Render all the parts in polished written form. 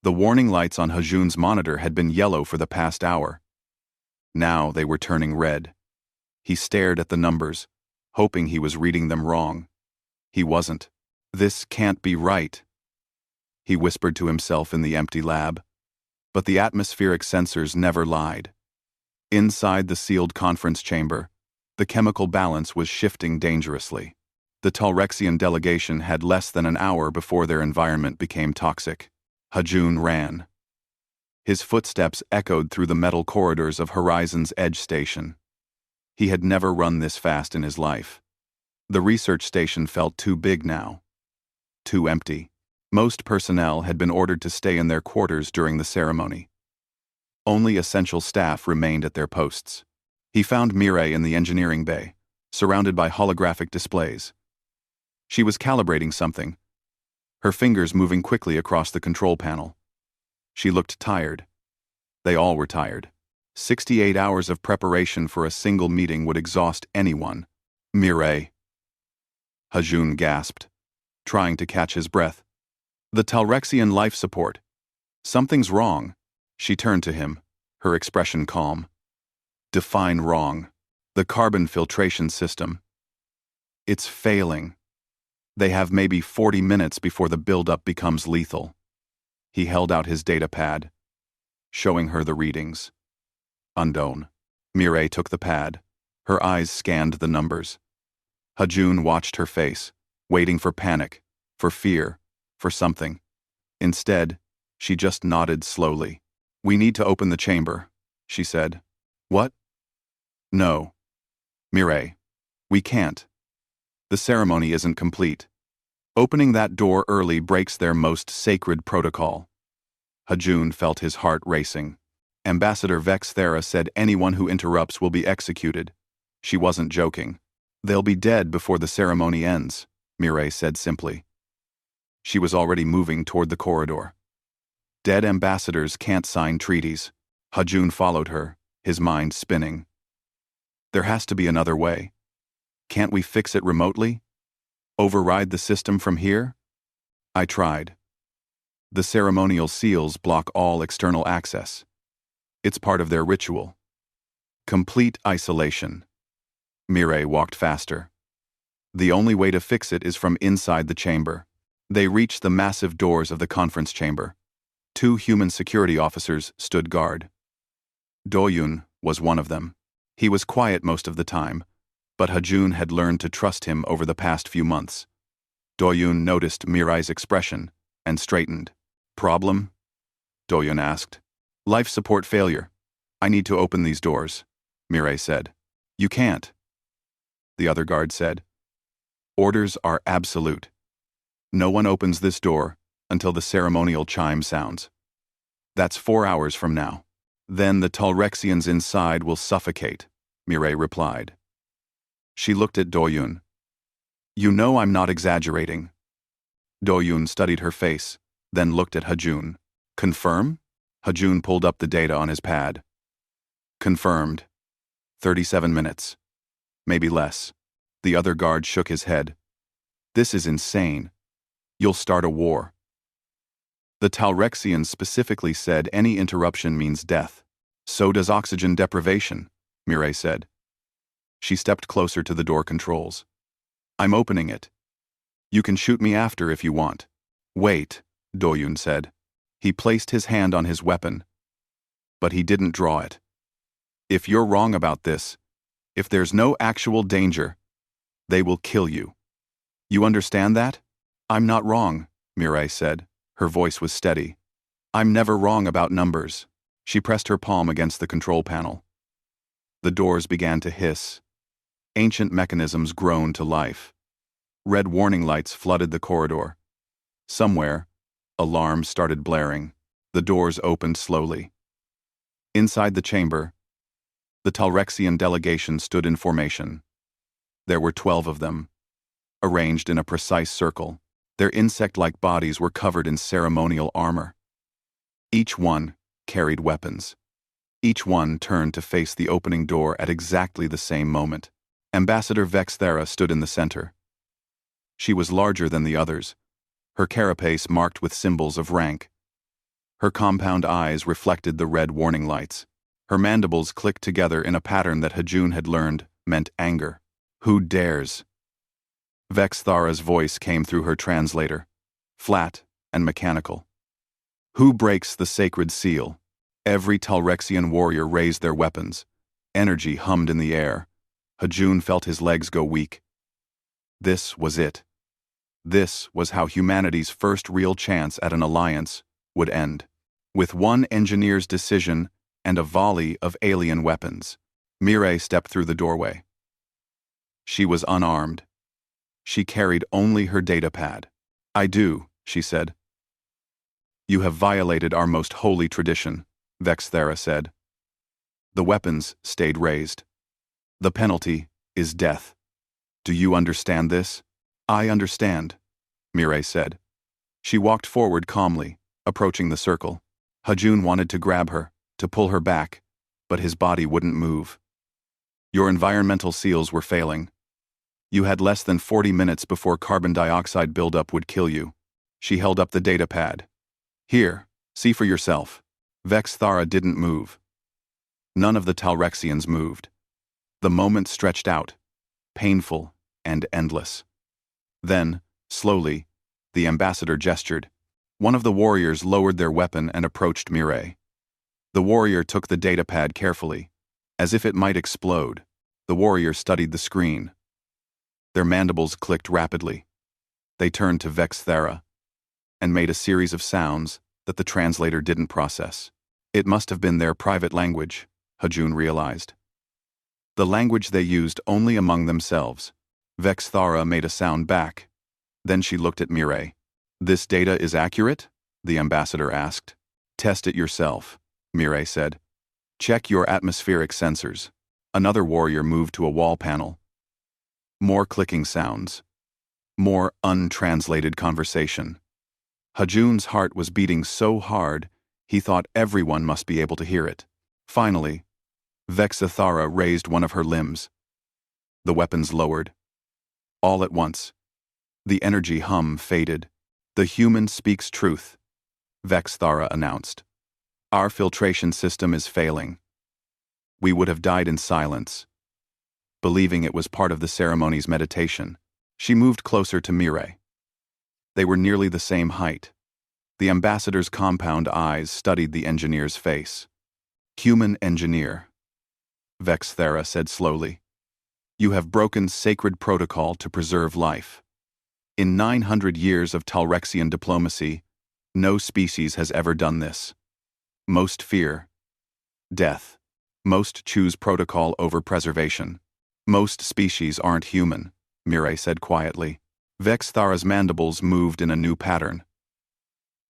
The warning lights on Hajun's monitor had been yellow for the past hour. Now they were turning red. He stared at the numbers, hoping he was reading them wrong. He wasn't. This can't be right, he whispered to himself in the empty lab. But the atmospheric sensors never lied. Inside the sealed conference chamber, the chemical balance was shifting dangerously. The Talrexian delegation had less than an hour before their environment became toxic. Hajun ran. His footsteps echoed through the metal corridors of Horizon's Edge Station. He had never run this fast in his life. The research station felt too big now. Too empty. Most personnel had been ordered to stay in their quarters during the ceremony. Only essential staff remained at their posts. He found Mireille in the engineering bay, surrounded by holographic displays. She was calibrating something, her fingers moving quickly across the control panel. She looked tired. They all were tired. 68 hours of preparation for a single meeting would exhaust anyone. Mireille. Hajun gasped, trying to catch his breath. The Talrexian life support. Something's wrong. She turned to him, her expression calm. Define wrong. The carbon filtration system. It's failing. They have maybe 40 minutes before the buildup becomes lethal. He held out his data pad, showing her the readings. Undone. Mireille took the pad. Her eyes scanned the numbers. Hajun watched her face, waiting for panic, for fear, for something. Instead, she just nodded slowly. We need to open the chamber, she said. What? No. Mireille, we can't. The ceremony isn't complete. Opening that door early breaks their most sacred protocol. Hajun felt his heart racing. Ambassador Vex Thera said anyone who interrupts will be executed. She wasn't joking. They'll be dead before the ceremony ends, Mireille said simply. She was already moving toward the corridor. Dead ambassadors can't sign treaties. Hajun followed her, his mind spinning. There has to be another way. Can't we fix it remotely? Override the system from here? I tried. The ceremonial seals block all external access. It's part of their ritual. Complete isolation. Mireille walked faster. The only way to fix it is from inside the chamber. They reached the massive doors of the conference chamber. 2 human security officers stood guard. Doyun was one of them. He was quiet most of the time, but Hajun had learned to trust him over the past few months. Doyun noticed Mireille's expression and straightened. Problem? Doyun asked. Life support failure. I need to open these doors, Mireille said. You can't. The other guard said. Orders are absolute. No one opens this door until the ceremonial chime sounds. That's 4 hours from now. Then the Talrexians inside will suffocate, Mireille replied. She looked at Doyun. You know I'm not exaggerating. Doyun studied her face, then looked at Hajun. Confirm? Hajun pulled up the data on his pad. Confirmed. 37 minutes. Maybe less. The other guard shook his head. This is insane. You'll start a war. The Talrexians specifically said any interruption means death. So does oxygen deprivation, Mireille said. She stepped closer to the door controls. I'm opening it. You can shoot me after if you want. Wait, Doyun said. He placed his hand on his weapon. But he didn't draw it. If you're wrong about this, if there's no actual danger, they will kill you. You understand that? I'm not wrong, Mireille said. Her voice was steady. I'm never wrong about numbers. She pressed her palm against the control panel. The doors began to hiss. Ancient mechanisms groaned to life. Red warning lights flooded the corridor. Somewhere, alarms started blaring. The doors opened slowly. Inside the chamber, the Talrexian delegation stood in formation. There were 12 of them, arranged in a precise circle. Their insect-like bodies were covered in ceremonial armor. Each one carried weapons. Each one turned to face the opening door at exactly the same moment. Ambassador Vex Thera stood in the center. She was larger than the others, her carapace marked with symbols of rank. Her compound eyes reflected the red warning lights. Her mandibles clicked together in a pattern that Hajun had learned meant anger. Who dares? Vex Thara's voice came through her translator, flat and mechanical. Who breaks the sacred seal? Every Talrexian warrior raised their weapons. Energy hummed in the air. Hajun felt his legs go weak. This was it. This was how humanity's first real chance at an alliance would end. With one engineer's decision and a volley of alien weapons. Mireille stepped through the doorway. She was unarmed. She carried only her datapad. I do, she said. You have violated our most holy tradition, Vex Thara said. The weapons stayed raised. The penalty is death. Do you understand this? I understand, Mireille said. She walked forward calmly, approaching the circle. Hajun wanted to grab her, to pull her back, but his body wouldn't move. Your environmental seals were failing. You had less than 40 minutes before carbon dioxide buildup would kill you. She held up the datapad. Here, see for yourself. Vex Thara didn't move. None of the Talrexians moved. The moment stretched out, painful and endless. Then, slowly, the ambassador gestured. One of the warriors lowered their weapon and approached Mireille. The warrior took the datapad carefully. As if it might explode, the warrior studied the screen. Their mandibles clicked rapidly. They turned to Vex Thara and made a series of sounds that the translator didn't process. It must have been their private language, Hajun realized. The language they used only among themselves. Vex Thara made a sound back. Then she looked at Mireille. This data is accurate? The ambassador asked. Test it yourself, Mireille said. Check your atmospheric sensors. Another warrior moved to a wall panel. More clicking sounds. More untranslated conversation. Hajun's heart was beating so hard, he thought everyone must be able to hear it. Finally, Vex Thara raised one of her limbs. The weapons lowered. All at once, the energy hum faded. The human speaks truth, Vex Thara announced. Our filtration system is failing. We would have died in silence. Believing it was part of the ceremony's meditation, she moved closer to Mireille. They were nearly the same height. The ambassador's compound eyes studied the engineer's face. Human engineer, Vex Thara said slowly. You have broken sacred protocol to preserve life. In 900 years of Talrexian diplomacy, no species has ever done this. Most fear death. Most choose protocol over preservation. Most species aren't human, Mireille said quietly. Vex Thara's mandibles moved in a new pattern.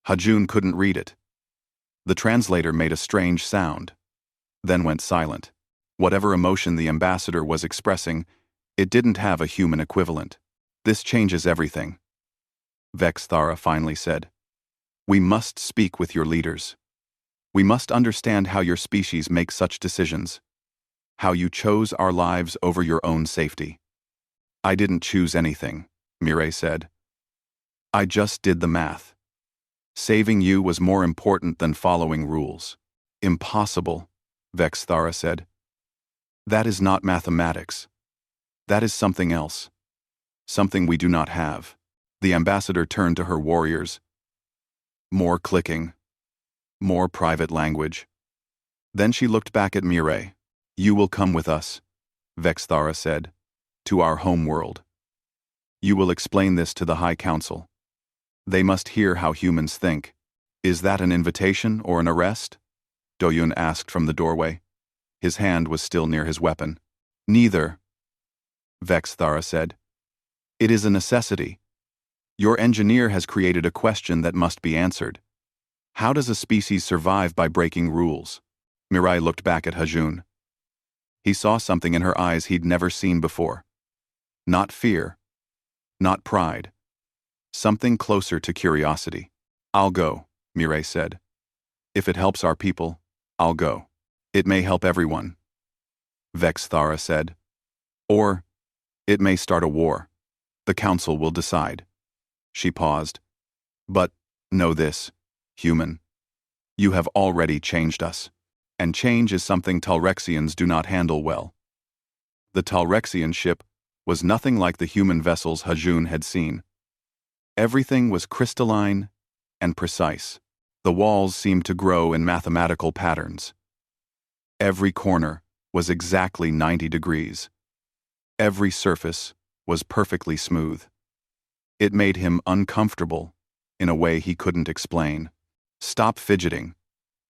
Hajun couldn't read it. The translator made a strange sound, then went silent. Whatever emotion the ambassador was expressing, it didn't have a human equivalent. This changes everything, Vex Thara finally said. We must speak with your leaders. We must understand how your species makes such decisions. How you chose our lives over your own safety. I didn't choose anything, Mireille said. I just did the math. Saving you was more important than following rules. Impossible, Vex Thara said. That is not mathematics. That is something else. Something we do not have. The ambassador turned to her warriors. More clicking. More private language. Then she looked back at Mireille. You will come with us, Vex Thara said, to our home world. You will explain this to the High Council. They must hear how humans think. Is that an invitation or an arrest? Doyun asked from the doorway. His hand was still near his weapon. Neither, Vex Thara said. It is a necessity. Your engineer has created a question that must be answered. How does a species survive by breaking rules? Mireille looked back at Hajun. He saw something in her eyes he'd never seen before. Not fear. Not pride. Something closer to curiosity. I'll go, Mireille said. If it helps our people, I'll go. It may help everyone, Vex Thara said. Or, it may start a war. The council will decide. She paused. But, know this, human. You have already changed us. And change is something Talrexians do not handle well. The Talrexian ship was nothing like the human vessels Hajun had seen. Everything was crystalline and precise. The walls seemed to grow in mathematical patterns. Every corner was exactly 90 degrees. Every surface was perfectly smooth. It made him uncomfortable in a way he couldn't explain. "Stop fidgeting,"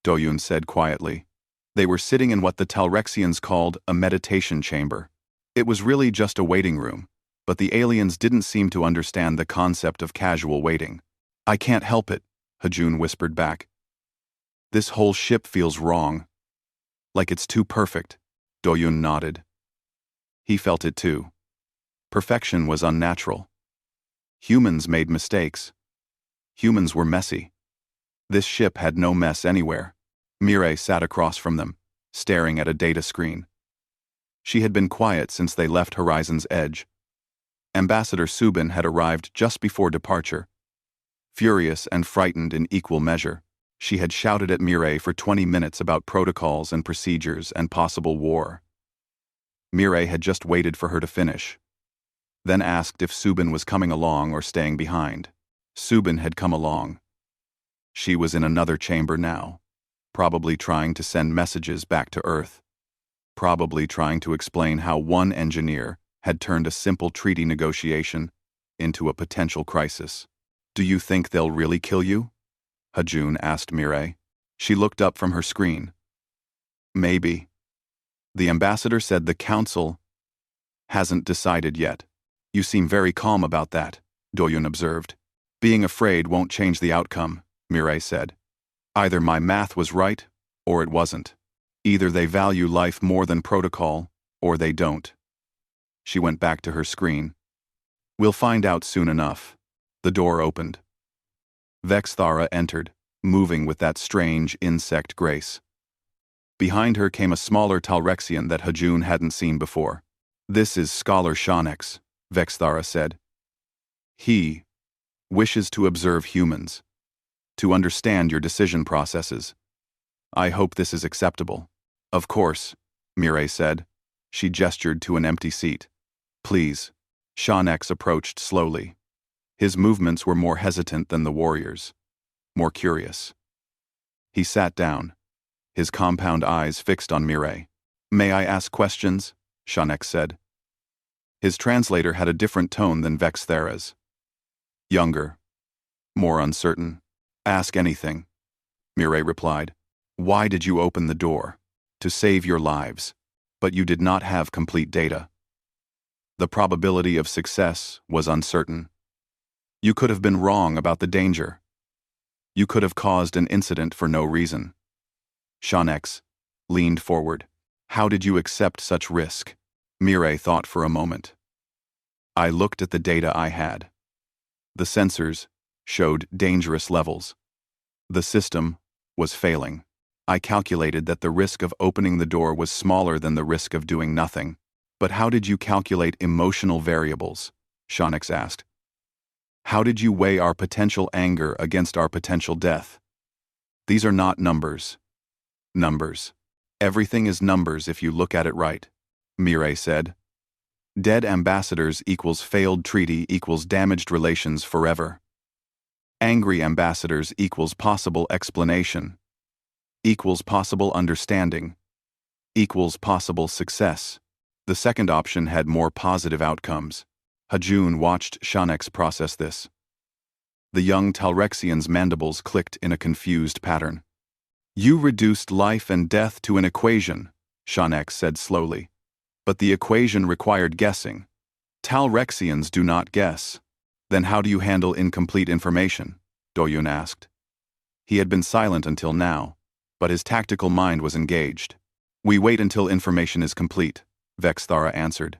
Doyun said quietly. They were sitting in what the Talrexians called a meditation chamber. It was really just a waiting room, but the aliens didn't seem to understand the concept of casual waiting. "I can't help it," Hajun whispered back. "This whole ship feels wrong. Like it's too perfect." Doyun nodded. He felt it too. Perfection was unnatural. Humans made mistakes. Humans were messy. This ship had no mess anywhere. Mireille sat across from them, staring at a data screen. She had been quiet since they left Horizon's Edge. Ambassador Subin had arrived just before departure. Furious and frightened in equal measure, she had shouted at Mireille for 20 minutes about protocols and procedures and possible war. Mireille had just waited for her to finish, then asked if Subin was coming along or staying behind. Subin had come along. She was in another chamber now, probably trying to send messages back to Earth. Probably trying to explain how one engineer had turned a simple treaty negotiation into a potential crisis. "Do you think they'll really kill you?" Hajun asked Mireille. She looked up from her screen. "Maybe." The ambassador said the council hasn't decided yet. "You seem very calm about that," Doyun observed. "Being afraid won't change the outcome," Mireille said. "Either my math was right, or it wasn't. Either they value life more than protocol, or they don't." She went back to her screen. "We'll find out soon enough." The door opened. Vexthara entered, moving with that strange insect grace. Behind her came a smaller Talrexian that Hajun hadn't seen before. "This is Scholar Shanex," Vexthara said. "He wishes to observe humans, to understand your decision processes. I hope this is acceptable." "Of course," Mireille said. She gestured to an empty seat. "Please." Shanex approached slowly. His movements were more hesitant than the warriors, more curious. He sat down, his compound eyes fixed on Mireille. "May I ask questions?" Shanex said. His translator had a different tone than Vexthara's. Younger, more uncertain. "Ask anything," Mireille replied. "Why did you open the door?" "To save your lives. But you did not have complete data. The probability of success was uncertain. You could have been wrong about the danger. You could have caused an incident for no reason." Shanex leaned forward. "How did you accept such risk?" Mireille thought for a moment. "I looked at the data I had. The sensors showed dangerous levels. The system was failing. I calculated that the risk of opening the door was smaller than the risk of doing nothing." "But how did you calculate emotional variables?" Shanex asked. "How did you weigh our potential anger against our potential death?" "These are not numbers." "Numbers. Everything is numbers if you look at it right," Mireille said. "Dead ambassadors equals failed treaty equals damaged relations forever. Angry ambassadors equals possible explanation, equals possible understanding, equals possible success. The second option had more positive outcomes." Hajun watched Shanex process this. The young Talrexian's mandibles clicked in a confused pattern. "You reduced life and death to an equation," Shanex said slowly. "But the equation required guessing. Talrexians do not guess." "Then how do you handle incomplete information?" Doyun asked. He had been silent until now, but his tactical mind was engaged. "We wait until information is complete," Vexthara answered.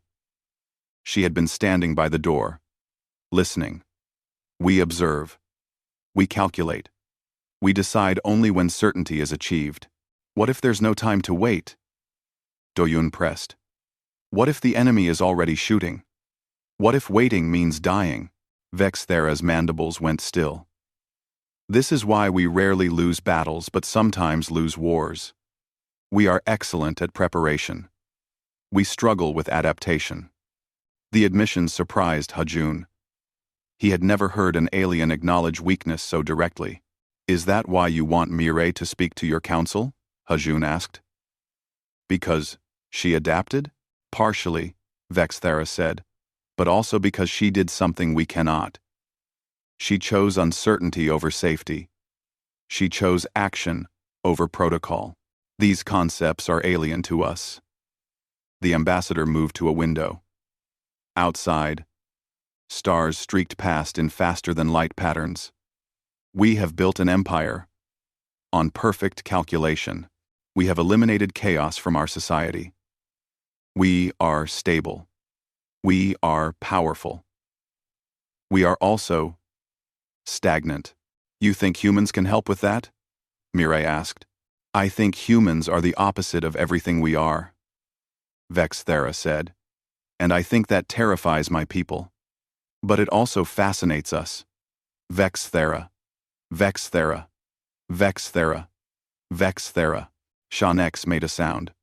She had been standing by the door, listening. "We observe. We calculate. We decide only when certainty is achieved." "What if there's no time to wait?" Doyun pressed. "What if the enemy is already shooting? What if waiting means dying?" Vexthara's mandibles went still. This is why we rarely lose battles but sometimes lose wars. We are excellent at preparation. We struggle with adaptation. The admission surprised Hajun. He had never heard an alien acknowledge weakness so directly. Is that why you want Mireille to speak to your council? Hajun asked. Because she adapted? Partially, Vexthera said, but also because she did something we cannot. She chose uncertainty over safety. She chose action over protocol. These concepts are alien to us. The ambassador moved to a window. Outside, stars streaked past in faster-than-light patterns. We have built an empire. On perfect calculation, we have eliminated chaos from our society. We are stable. We are powerful. We are also stagnant. You think humans can help with that? Mireille asked. I think humans are the opposite of everything we are, Vexthera said, and I think that terrifies my people. But it also fascinates us. Vexthera, Vexthera, Vexthera, Vexthera. Shanex made a sound.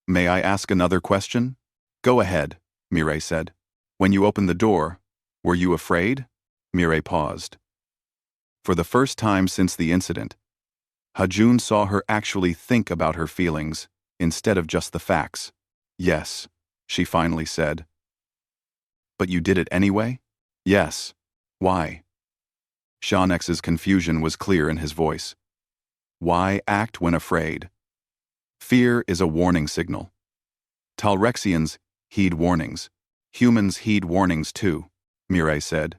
May I ask another question? Go ahead, Mireille said. When you opened the door, were you afraid? Mireille paused. For the first time since the incident, Hajun saw her actually think about her feelings instead of just the facts. Yes, she finally said. But you did it anyway? Yes. Why? Shanex's confusion was clear in his voice. Why act when afraid? Fear is a warning signal. Talrexians heed warnings. Humans heed warnings too, Mireille said.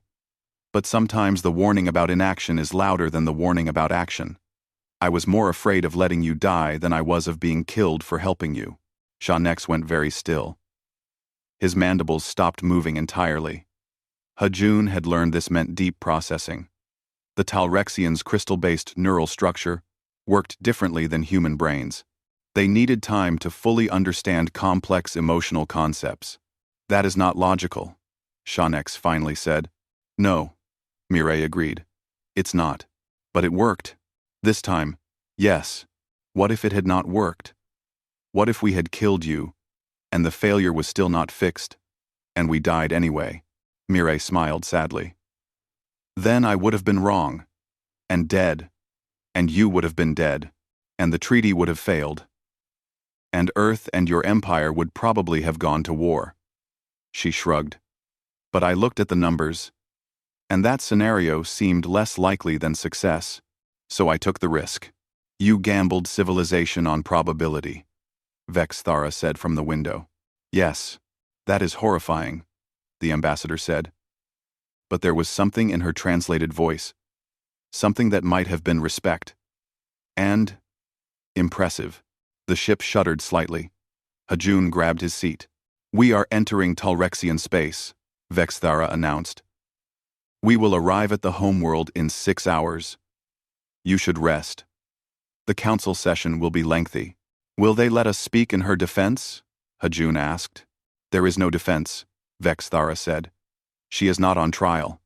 But sometimes the warning about inaction is louder than the warning about action. I was more afraid of letting you die than I was of being killed for helping you. Shanex went very still. His mandibles stopped moving entirely. Hajun had learned this meant deep processing. The Talrexians' crystal-based neural structure worked differently than human brains. They needed time to fully understand complex emotional concepts. That is not logical, Shanex finally said. No, Mireille agreed. It's not. But it worked. This time, yes. What if it had not worked? What if we had killed you, and the failure was still not fixed, and we died anyway? Mireille smiled sadly. Then I would have been wrong, and dead, and you would have been dead, and the treaty would have failed, and Earth and your empire would probably have gone to war. She shrugged. But I looked at the numbers, and that scenario seemed less likely than success, so I took the risk. You gambled civilization on probability, Vexthara said from the window. Yes, that is horrifying, the ambassador said. But there was something in her translated voice, something that might have been respect. And impressive. The ship shuddered slightly. Hajun grabbed his seat. We are entering Talrexian space, Vexthara announced. We will arrive at the homeworld in 6 hours. You should rest. The council session will be lengthy. Will they let us speak in her defense? Hajun asked. There is no defense, Vexthara said. She is not on trial.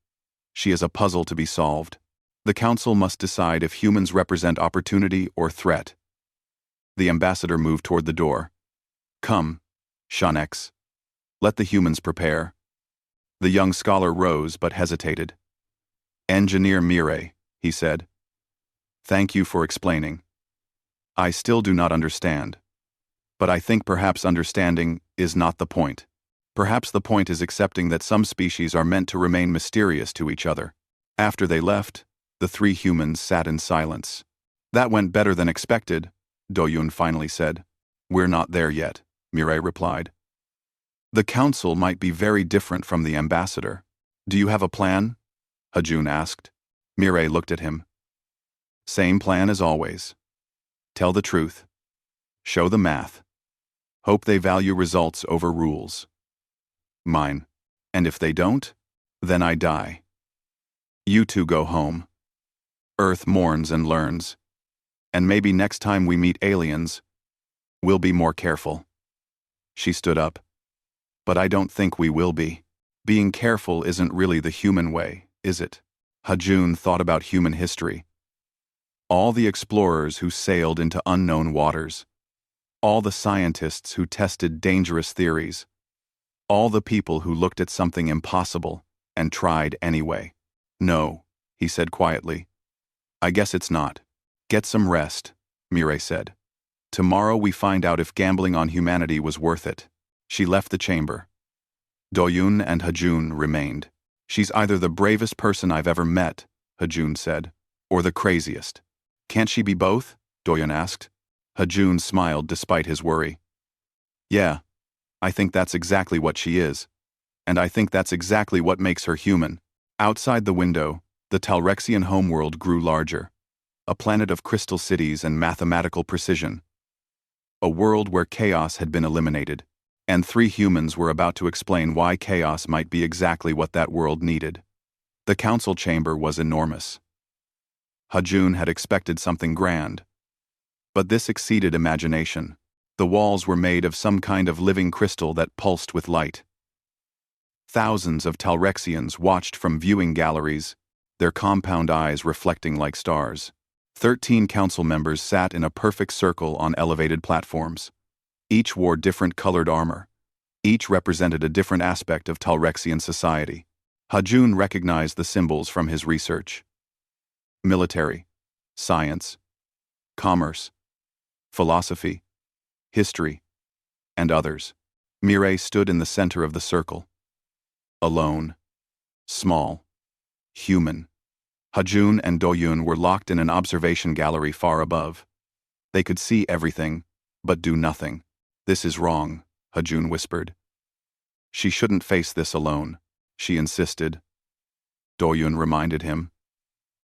She is a puzzle to be solved. The council must decide if humans represent opportunity or threat. The ambassador moved toward the door. Come, Shanex. Let the humans prepare. The young scholar rose but hesitated. Engineer Mireille, he said. Thank you for explaining. I still do not understand. But I think perhaps understanding is not the point. Perhaps the point is accepting that some species are meant to remain mysterious to each other. After they left, the 3 humans sat in silence. That went better than expected, Doyun finally said. We're not there yet, Mireille replied. The council might be very different from the ambassador. Do you have a plan? Hajun asked. Mireille looked at him. Same plan as always. Tell the truth. Show the math. Hope they value results over rules. Mine. And if they don't, then I die. You 2 go home. Earth mourns and learns. And maybe next time we meet aliens, we'll be more careful. She stood up. But I don't think we will be. Being careful isn't really the human way, is it? Hajun thought about human history. All the explorers who sailed into unknown waters. All the scientists who tested dangerous theories. All the people who looked at something impossible and tried anyway. No, he said quietly. I guess it's not. Get some rest, Mireille said. Tomorrow we find out if gambling on humanity was worth it. She left the chamber. Doyun and Hajun remained. She's either the bravest person I've ever met, Hajun said, or the craziest. Can't she be both? Doyun asked. Hajun smiled despite his worry. Yeah, I think that's exactly what she is. And I think that's exactly what makes her human. Outside the window, the Talrexian homeworld grew larger. A planet of crystal cities and mathematical precision. A world where chaos had been eliminated, and 3 humans were about to explain why chaos might be exactly what that world needed. The council chamber was enormous. Hajun had expected something grand. But this exceeded imagination. The walls were made of some kind of living crystal that pulsed with light. Thousands of Talrexians watched from viewing galleries, their compound eyes reflecting like stars. 13 council members sat in a perfect circle on elevated platforms. Each wore different colored armor. Each represented a different aspect of Talrexian society. Hajun recognized the symbols from his research. Military, science, commerce, philosophy, history, and others. Mireille stood in the center of the circle. Alone, small, human. Hajun and Doyun were locked in an observation gallery far above. They could see everything, but do nothing. This is wrong, Hajun whispered. She shouldn't face this alone, she insisted. Doyun reminded him.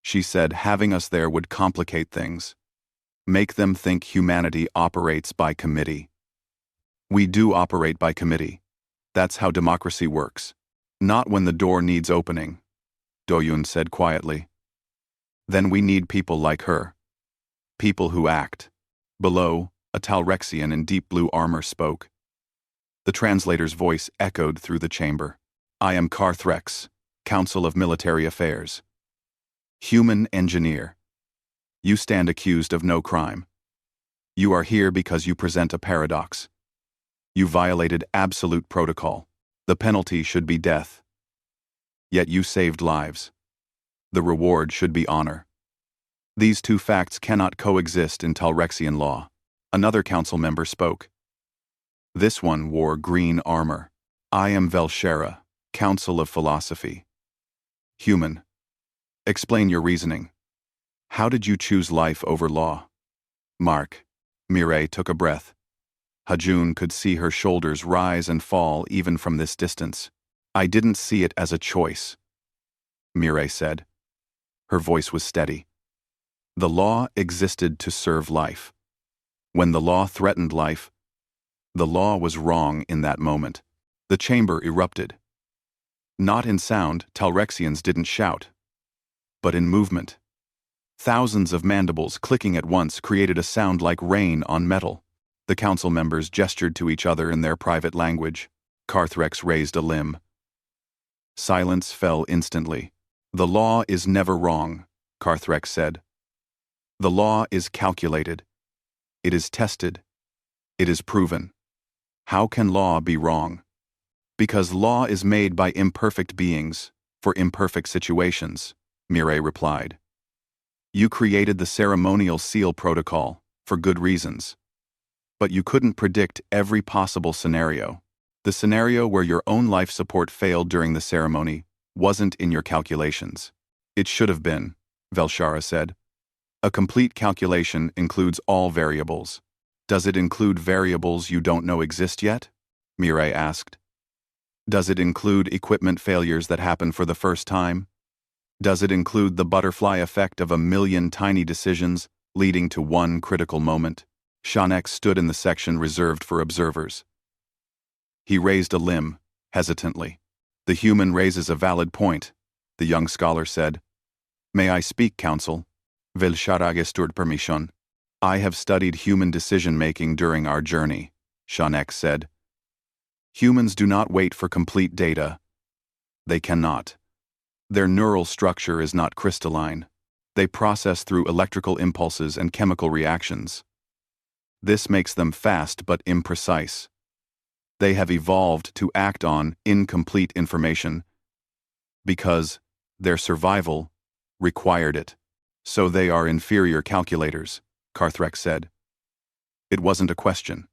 She said having us there would complicate things. Make them think humanity operates by committee. We do operate by committee. That's how democracy works. Not when the door needs opening, Doyun said quietly. Then we need people like her. People who act. Below, a Talrexian in deep blue armor spoke. The translator's voice echoed through the chamber. I am Carthrex, Council of Military Affairs. Human engineer. You stand accused of no crime. You are here because you present a paradox. You violated absolute protocol. The penalty should be death. Yet you saved lives. The reward should be honor. These 2 facts cannot coexist in Talrexian law. Another council member spoke. This one wore green armor. I am Velshera, Council of Philosophy. Human. Explain your reasoning. How did you choose life over law? Mark. Mireille took a breath. Hajun could see her shoulders rise and fall even from this distance. I didn't see it as a choice, Mireille said. Her voice was steady. The law existed to serve life. When the law threatened life, the law was wrong in that moment. The chamber erupted. Not in sound, Talrexians didn't shout, but in movement. Thousands of mandibles clicking at once created a sound like rain on metal. The council members gestured to each other in their private language. Carthrex raised a limb. Silence fell instantly. The law is never wrong, Carthrex said. The law is calculated. It is tested. It is proven. How can law be wrong? Because law is made by imperfect beings, for imperfect situations, Mireille replied. You created the ceremonial seal protocol, for good reasons. But you couldn't predict every possible scenario. The scenario where your own life support failed during the ceremony wasn't in your calculations. It should have been, Velshara said. A complete calculation includes all variables. Does it include variables you don't know exist yet? Mireille asked. Does it include equipment failures that happen for the first time? Does it include the butterfly effect of a million tiny decisions leading to one critical moment? Shanek stood in the section reserved for observers. He raised a limb, hesitantly. The human raises a valid point, the young scholar said. May I speak, counsel? Velshara gesturd permission. I have studied human decision-making during our journey, Shanek said. Humans do not wait for complete data. They cannot. Their neural structure is not crystalline. They process through electrical impulses and chemical reactions. This makes them fast but imprecise. They have evolved to act on incomplete information because their survival required it. So they are inferior calculators, Carthrex said. It wasn't a question.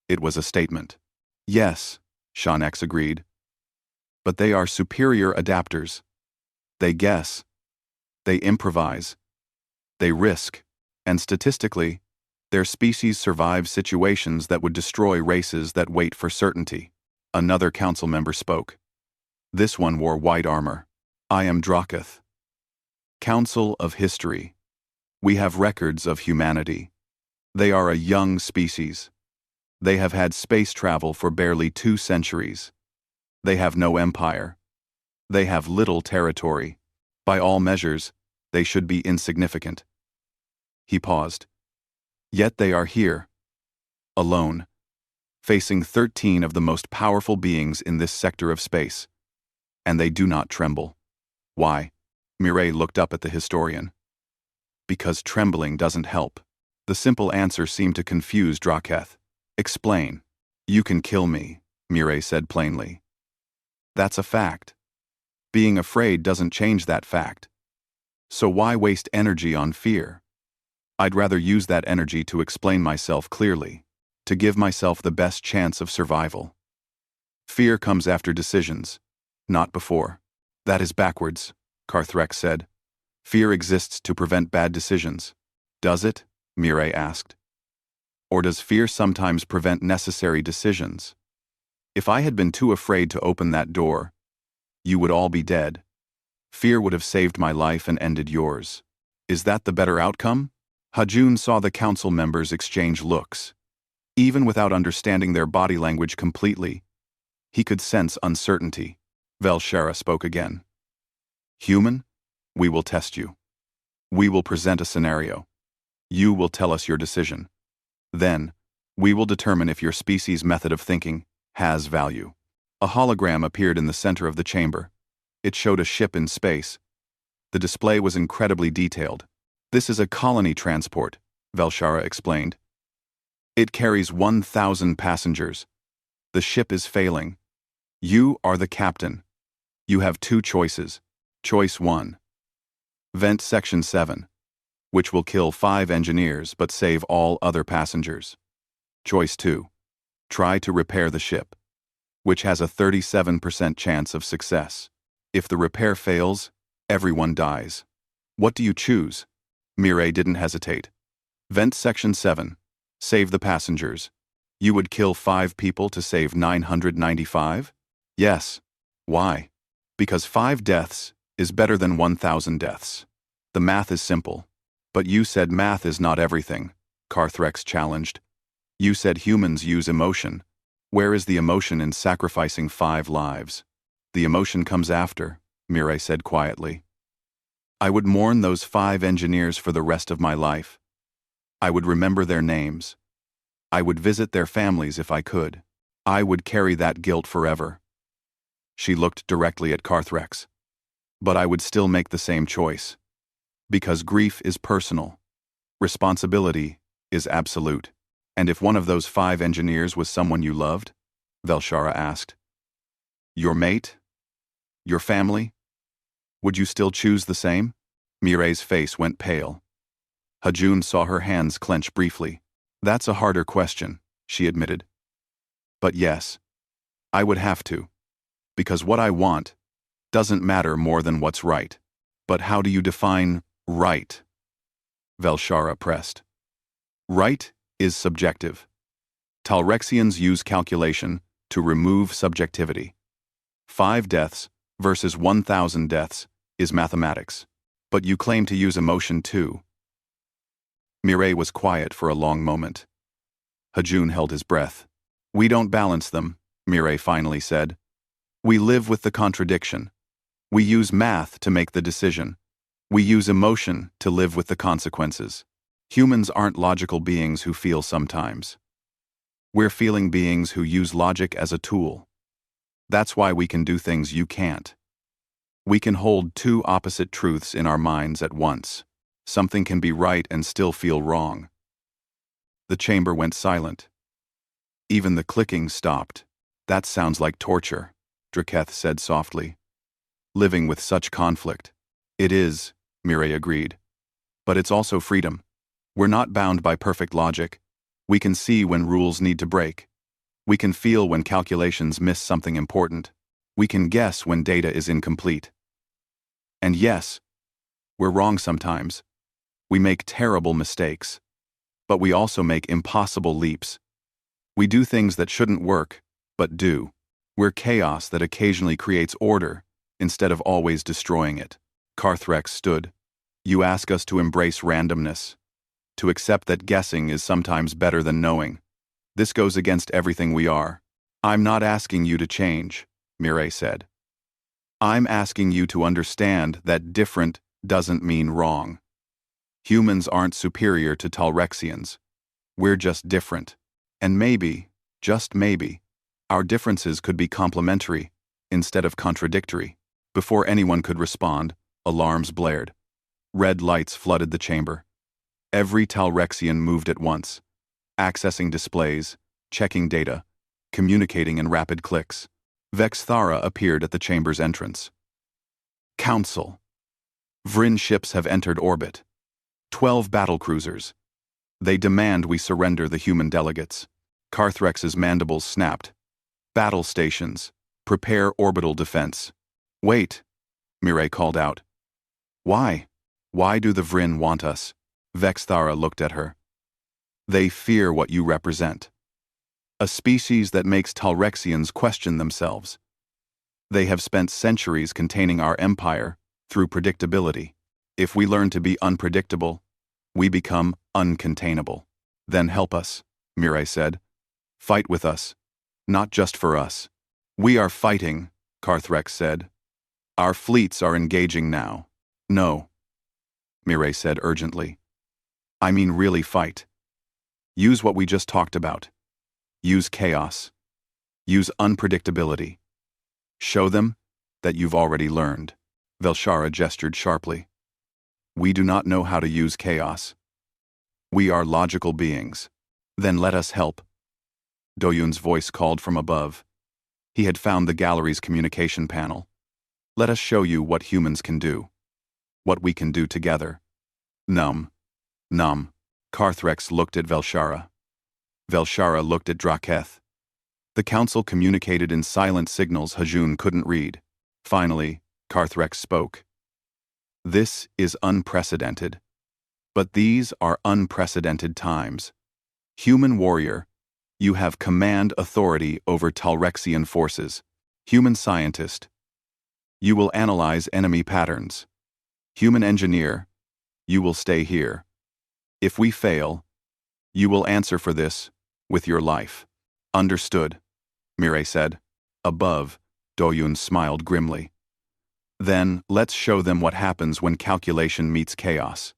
It was a statement. Yes, Shawnex agreed. But they are superior adapters. They guess. They improvise. They risk. And statistically, their species survives situations that would destroy races that wait for certainty. Another council member spoke. This one wore white armor. I am Draketh. Council of History. We have records of humanity. They are a young species. They have had space travel for barely 2 centuries. They have no empire. They have little territory. By all measures, they should be insignificant. He paused. Yet they are here, alone, facing 13 of the most powerful beings in this sector of space. And they do not tremble. Why? Mireille looked up at the historian. Because trembling doesn't help. The simple answer seemed to confuse Draketh. Explain. You can kill me, Mireille said plainly. That's a fact. Being afraid doesn't change that fact. So why waste energy on fear? I'd rather use that energy to explain myself clearly, to give myself the best chance of survival. Fear comes after decisions, not before. That is backwards, Carthrex said. Fear exists to prevent bad decisions. Does it? Mireille asked. Or does fear sometimes prevent necessary decisions? If I had been too afraid to open that door, you would all be dead. Fear would have saved my life and ended yours. Is that the better outcome? Hajun saw the council members exchange looks. Even without understanding their body language completely, he could sense uncertainty. Velshara spoke again. Human, we will test you. We will present a scenario. You will tell us your decision. Then, we will determine if your species' method of thinking has value. A hologram appeared in the center of the chamber. It showed a ship in space. The display was incredibly detailed. This is a colony transport, Velshara explained. It carries 1,000 passengers. The ship is failing. You are the captain. You have 2 choices. Choice 1. Vent Section 7, which will kill 5 engineers but save all other passengers. Choice 2. Try to repair the ship, which has a 37% chance of success. If the repair fails, everyone dies. What do you choose? Mireille didn't hesitate. Vent Section 7. Save the passengers. You would kill 5 people to save 995? Yes. Why? Because 5 deaths is better than 1,000 deaths. The math is simple. But you said math is not everything, Carthrex challenged. You said humans use emotion. Where is the emotion in sacrificing 5 lives? The emotion comes after, Mireille said quietly. I would mourn those 5 engineers for the rest of my life. I would remember their names. I would visit their families if I could. I would carry that guilt forever. She looked directly at Carthrex. But I would still make the same choice. Because grief is personal. Responsibility is absolute. And if one of those 5 engineers was someone you loved? Velshara asked. Your mate? Your family? Would you still choose the same? Mireille's face went pale. Hajun saw her hands clench briefly. That's a harder question, she admitted. But yes, I would have to. Because what I want doesn't matter more than what's right. But how do you define right? Velshara pressed. Right is subjective. Talrexians use calculation to remove subjectivity. 5 deaths versus 1,000 deaths is mathematics. But you claim to use emotion too. Mireille was quiet for a long moment. Hajun held his breath. We don't balance them, Mireille finally said. We live with the contradiction. We use math to make the decision. We use emotion to live with the consequences. Humans aren't logical beings who feel sometimes. We're feeling beings who use logic as a tool. That's why we can do things you can't. We can hold two opposite truths in our minds at once. Something can be right and still feel wrong. The chamber went silent. Even the clicking stopped. That sounds like torture, Draketh said softly. Living with such conflict. It is, Mireille agreed. But it's also freedom. We're not bound by perfect logic. We can see when rules need to break. We can feel when calculations miss something important. We can guess when data is incomplete. And yes, we're wrong sometimes. We make terrible mistakes. But we also make impossible leaps. We do things that shouldn't work, but do. We're chaos that occasionally creates order, instead of always destroying it. Carthrex stood. You ask us to embrace randomness, to accept that guessing is sometimes better than knowing. This goes against everything we are. I'm not asking you to change, Mireille said. I'm asking you to understand that different doesn't mean wrong. Humans aren't superior to Talrexians. We're just different. And maybe, just maybe, our differences could be complementary, instead of contradictory. Before anyone could respond, alarms blared. Red lights flooded the chamber. Every Talrexian moved at once, accessing displays, checking data, communicating in rapid clicks. Vexthara appeared at the chamber's entrance. Council. Vryn ships have entered orbit. 12 battlecruisers. They demand we surrender the human delegates. Carthrex's mandibles snapped. Battle stations. Prepare orbital defense. Wait, Mireille called out. Why? Why do the Vryn want us? Vexthara looked at her. They fear what you represent. A species that makes Talrexians question themselves. They have spent centuries containing our empire through predictability. If we learn to be unpredictable, we become uncontainable. Then help us, Mireille said. Fight with us. Not just for us. We are fighting, Carthrex said. Our fleets are engaging now. No, Mireille said urgently. I mean really fight. Use what we just talked about. Use chaos. Use unpredictability. Show them that you've already learned. Velshara gestured sharply. We do not know how to use chaos. We are logical beings. Then let us help. Doyun's voice called from above. He had found the gallery's communication panel. Let us show you what humans can do. What we can do together. Num. Carthrex looked at Velshara. Velshara looked at Draketh. The council communicated in silent signals Hajun couldn't read. Finally, Carthrex spoke. This is unprecedented. But these are unprecedented times. Human warrior, you have command authority over Talrexian forces. Human scientist, you will analyze enemy patterns. Human engineer, you will stay here. If we fail, you will answer for this with your life. Understood, Mireille said. Above, Doyun smiled grimly. Then, let's show them what happens when calculation meets chaos.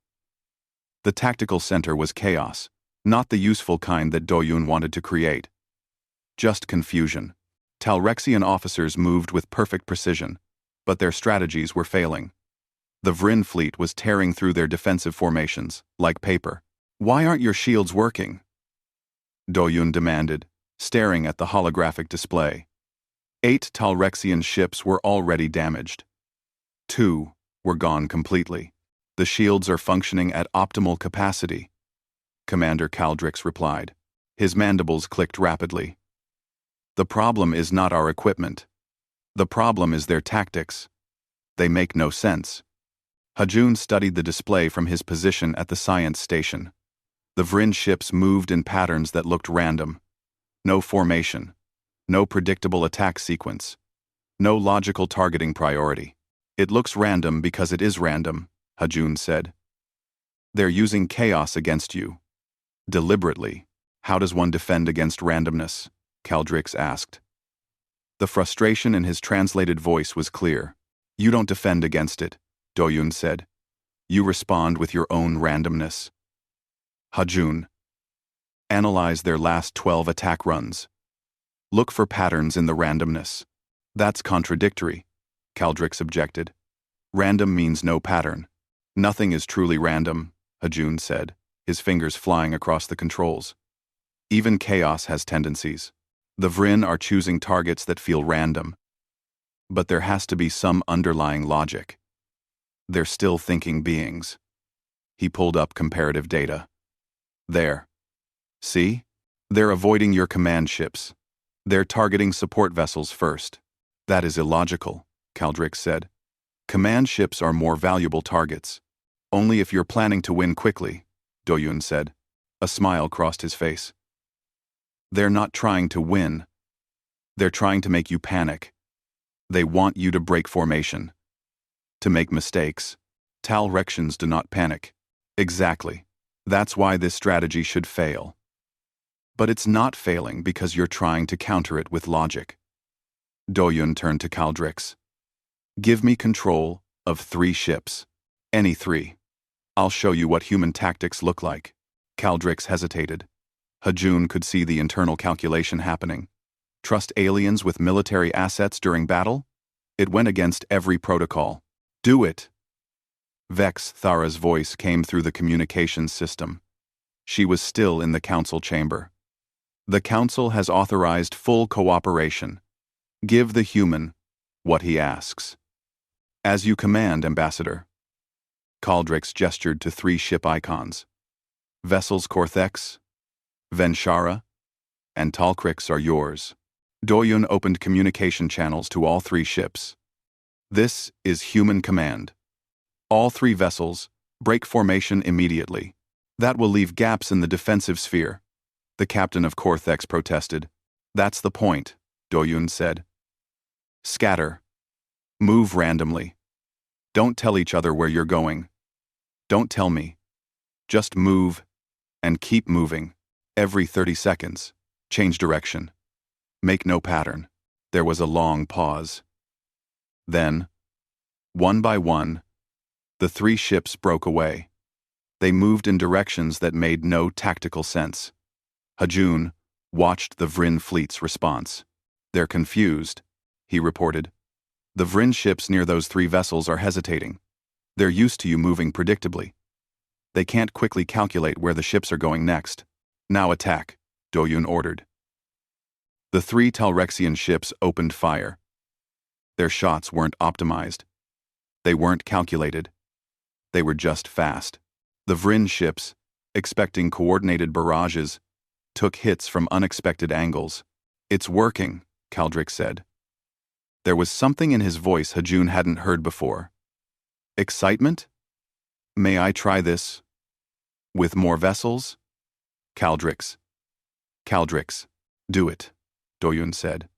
The tactical center was chaos, not the useful kind that Doyun wanted to create. Just confusion. Talrexian officers moved with perfect precision, but their strategies were failing. The Vryn fleet was tearing through their defensive formations, like paper. Why aren't your shields working? Doyun demanded, staring at the holographic display. 8 Talrexian ships were already damaged. 2 were gone completely. The shields are functioning at optimal capacity, Commander Caldrix replied. His mandibles clicked rapidly. The problem is not our equipment. The problem is their tactics. They make no sense. Hajun studied the display from his position at the science station. The Vryn ships moved in patterns that looked random. No formation. No predictable attack sequence. No logical targeting priority. It looks random because it is random, Hajun said. They're using chaos against you. Deliberately. How does one defend against randomness? Caldrix asked. The frustration in his translated voice was clear. You don't defend against it, Doyun said. You respond with your own randomness. Hajun. Analyze their last 12 attack runs. Look for patterns in the randomness. That's contradictory, Caldrix objected. Random means no pattern. Nothing is truly random, Hajun said, his fingers flying across the controls. Even chaos has tendencies. The Vrin are choosing targets that feel random. But there has to be some underlying logic. They're still thinking beings. He pulled up comparative data. There. See? They're avoiding your command ships. They're targeting support vessels first. That is illogical, Caldrix said. Command ships are more valuable targets. Only if you're planning to win quickly, Doyun said. A smile crossed his face. They're not trying to win. They're trying to make you panic. They want you to break formation. To make mistakes. Talrexians do not panic. Exactly. That's why this strategy should fail. But it's not failing because you're trying to counter it with logic. Doyun turned to Caldrix. Give me control of 3 ships. Any 3. I'll show you what human tactics look like. Caldrix hesitated. Hajun could see the internal calculation happening. Trust aliens with military assets during battle? It went against every protocol. Do it! Vex Thara's voice came through the communications system. She was still in the council chamber. The council has authorized full cooperation. Give the human what he asks. As you command, Ambassador. Caldrix gestured to 3 ship icons. Vessels Corthex, Venshara, and Talcrix are yours. Doyun opened communication channels to all 3 ships. This is human command. All 3 vessels, break formation immediately. That will leave gaps in the defensive sphere. The captain of Corthex protested. That's the point, Doyun said. Scatter. Move randomly. Don't tell each other where you're going. Don't tell me. Just move, and keep moving. Every 30 seconds, change direction. Make no pattern. There was a long pause. Then, one by one, the 3 ships broke away. They moved in directions that made no tactical sense. Hajun watched the Vrin fleet's response. They're confused, he reported. The Vrin ships near those 3 vessels are hesitating. They're used to you moving predictably. They can't quickly calculate where the ships are going next. Now attack, Doyun ordered. The 3 Talrexian ships opened fire. Their shots weren't optimized. They weren't calculated. They were just fast. The Vrin ships, expecting coordinated barrages, took hits from unexpected angles. It's working, Caldrix said. There was something in his voice Hajun hadn't heard before. Excitement? May I try this? With more vessels? Caldrix. Caldrix, do it, Doyun said.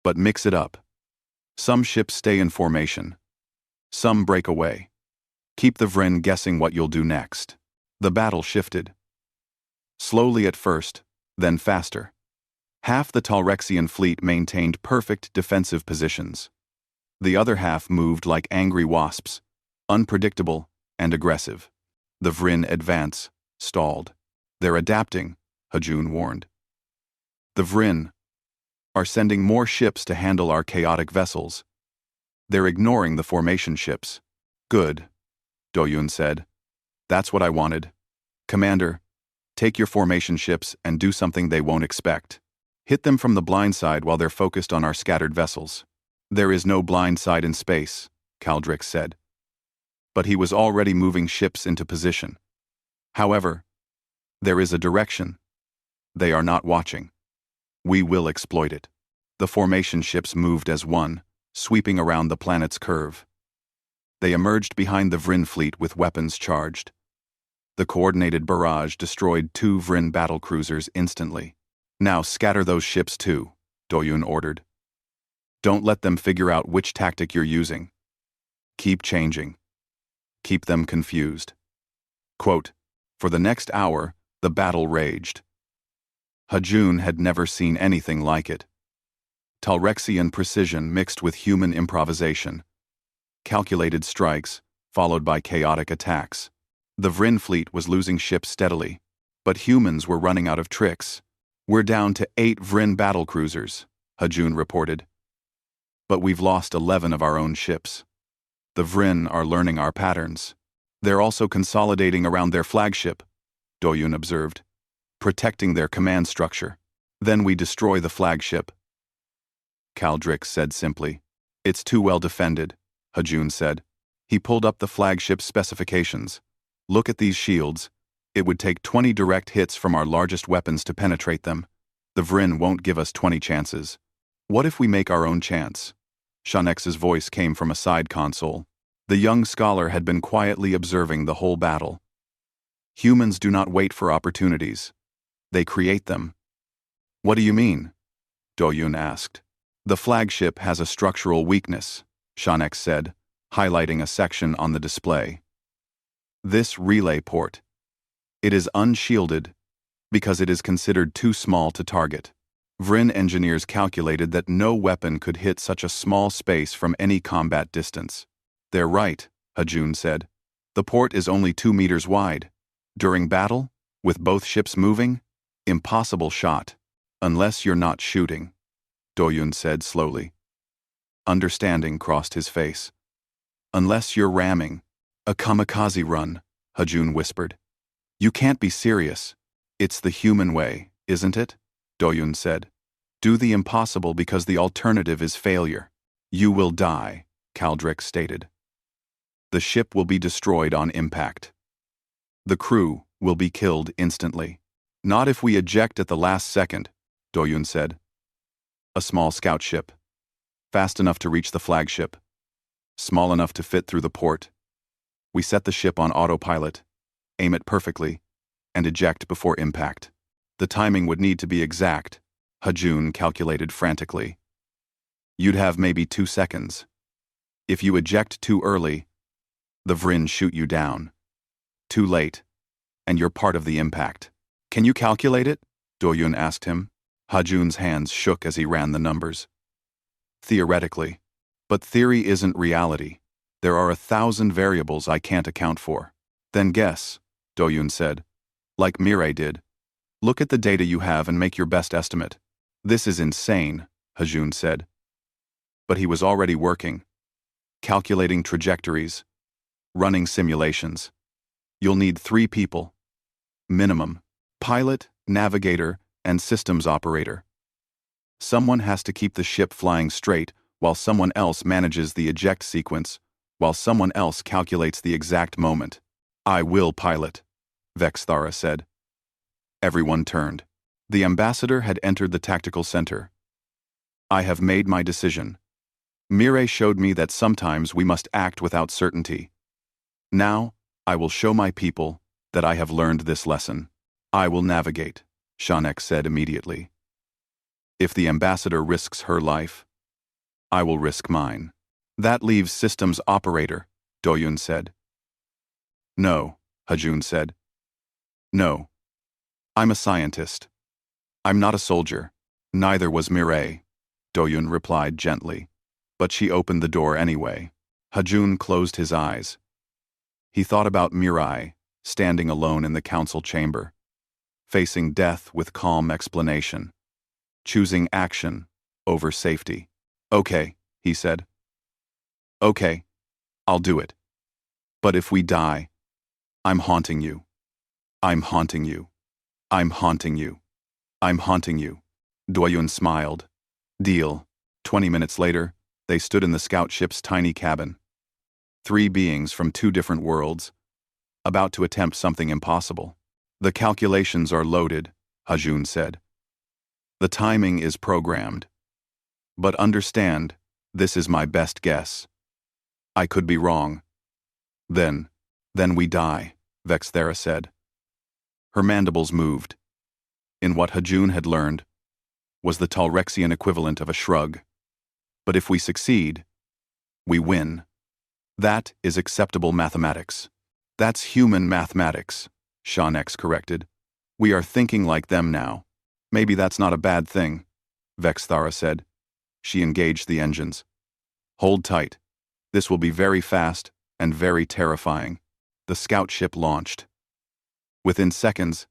But mix it up. Some ships stay in formation. Some break away. Keep the Vrin guessing what you'll do next. The battle shifted. Slowly at first, then faster. Half the Talrexian fleet maintained perfect defensive positions. The other half moved like angry wasps, unpredictable and aggressive. The Vrin advance stalled. They're adapting, Hajun warned. The Vrin are sending more ships to handle our chaotic vessels. They're ignoring the formation ships. Good, Doyun said. That's what I wanted. Commander, take your formation ships and do something they won't expect. Hit them from the blind side while they're focused on our scattered vessels. There is no blind side in space, Caldrix said. But he was already moving ships into position. However, there is a direction. They are not watching. We will exploit it. The formation ships moved as one, sweeping around the planet's curve. They emerged behind the Vrin fleet with weapons charged. The coordinated barrage destroyed 2 Vrin battlecruisers instantly. Now scatter those ships too, Doyun ordered. Don't let them figure out which tactic you're using. Keep changing. Keep them confused. Quote, for the next hour, the battle raged. Hajun had never seen anything like it. Talrexian precision mixed with human improvisation. Calculated strikes, followed by chaotic attacks. The Vrin fleet was losing ships steadily, but humans were running out of tricks. We're down to 8 Vrin battlecruisers, Hajun reported. But we've lost 11 of our own ships. The Vrin are learning our patterns. They're also consolidating around their flagship, Doyun observed, protecting their command structure. Then we destroy the flagship. Kaldrick said simply. It's too well defended, Hajun said. He pulled up the flagship's specifications. Look at these shields. It would take 20 direct hits from our largest weapons to penetrate them. The Vrin won't give us 20 chances. What if we make our own chance? Shanex's voice came from a side console. The young scholar had been quietly observing the whole battle. Humans do not wait for opportunities. They create them. What do you mean? Doyun asked. The flagship has a structural weakness, Shanex said, highlighting a section on the display. This relay port. It is unshielded because it is considered too small to target. Vrin engineers calculated that no weapon could hit such a small space from any combat distance. They're right, Hajun said. The port is only 2 meters wide. During battle, with both ships moving, impossible shot. Unless you're not shooting, Doyun said slowly. Understanding crossed his face. Unless you're ramming. A kamikaze run, Hajun whispered. You can't be serious. It's the human way, isn't it? Doyun said. Do the impossible because the alternative is failure. You will die, Kaldrick stated. The ship will be destroyed on impact. The crew will be killed instantly. Not if we eject at the last second, Doyun said. A small scout ship. Fast enough to reach the flagship. Small enough to fit through the port. We set the ship on autopilot, aim it perfectly, and eject before impact. The timing would need to be exact, Hajun calculated frantically. You'd have maybe 2 seconds. If you eject too early, the Vrin shoot you down. Too late, and you're part of the impact. Can you calculate it? Doyun asked him. Hajun's hands shook as he ran the numbers. Theoretically. But theory isn't reality. There are 1,000 variables I can't account for. Then guess, Doyun said. Like Mireille did. Look at the data you have and make your best estimate. This is insane, Hajun said. But he was already working. Calculating trajectories. Running simulations. You'll need 3 people. Minimum. Pilot, navigator, and systems operator. Someone has to keep the ship flying straight while someone else manages the eject sequence, while someone else calculates the exact moment. I will pilot, Vexthara said. Everyone turned. The ambassador had entered the tactical center. I have made my decision. Mireille showed me that sometimes we must act without certainty. Now, I will show my people that I have learned this lesson. I will navigate, Shanex said immediately. If the ambassador risks her life, I will risk mine. That leaves systems operator, Doyun said. No, Hajun said. No. I'm a scientist. I'm not a soldier. Neither was Mireille, Doyun replied gently. But she opened the door anyway. Hajun closed his eyes. He thought about Mireille, standing alone in the council chamber, facing death with calm explanation, choosing action over safety. Okay, he said. Okay, I'll do it. But if we die, I'm haunting you. I'm haunting you. I'm haunting you. I'm haunting you. Doyun smiled. Deal. 20 minutes later, they stood in the scout ship's tiny cabin. 3 beings from 2 different worlds, about to attempt something impossible. The calculations are loaded, Hajun said. The timing is programmed. But understand, this is my best guess. I could be wrong. Then we die, Vexthara said. Her mandibles moved. In what Hajun had learned was the Talrexian equivalent of a shrug. But if we succeed, we win. That is acceptable mathematics. That's human mathematics, Shanex corrected. We are thinking like them now. Maybe that's not a bad thing, Vexthara said. She engaged the engines. Hold tight. This will be very fast and very terrifying. The scout ship launched. Within seconds,